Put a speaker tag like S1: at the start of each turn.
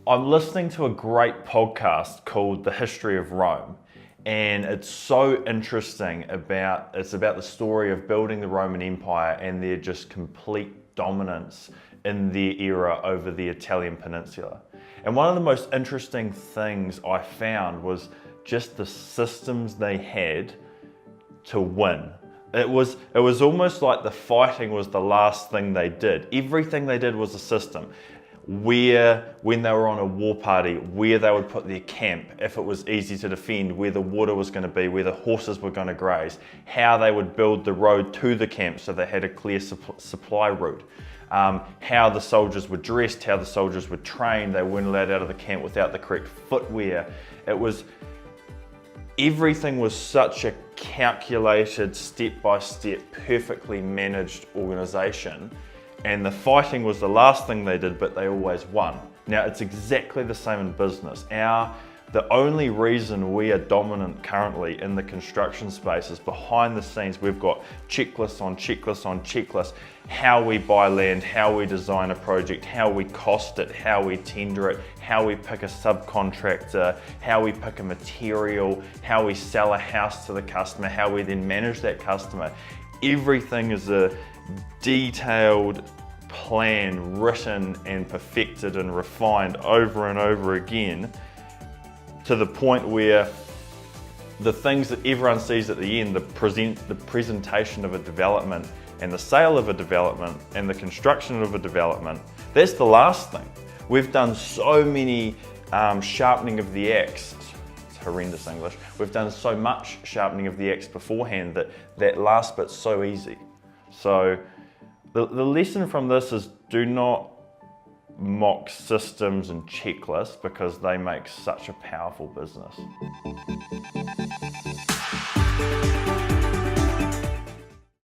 S1: I'm listening to a great podcast called The History of Rome, and it's so interesting it's about the story of building the Roman Empire and their just complete dominance in their era over the Italian peninsula. And one of the most interesting things I found was just the systems they had to win. It was almost like the fighting was the last thing they did. Everything they did was a system. When they were on a war party, where they would put their camp, if it was easy to defend, where the water was going to be, where the horses were going to graze, how they would build the road to the camp so they had a clear supply route, how the soldiers were dressed, how the soldiers were trained. They weren't allowed out of the camp without the correct footwear. Everything was such a calculated, step-by-step, perfectly managed organization. And the fighting was the last thing they did, but they always won. Now, it's exactly the same in business. The only reason we are dominant currently in the construction space is behind the scenes. We've got checklists on checklists on checklists, how we buy land, how we design a project, how we cost it, how we tender it, how we pick a subcontractor, how we pick a material, how we sell a house to the customer, how we then manage that customer. Everything is a detailed plan, written and perfected and refined over and over again, to the point where the things that everyone sees at the end, the presentation of a development and the sale of a development and the construction of a development, that's the last thing. We've done so many sharpening of the axe. It's horrendous English. We've done so much sharpening of the axe beforehand that last bit's so easy. So the lesson from this is, do not mock systems and checklists, because they make such a powerful business.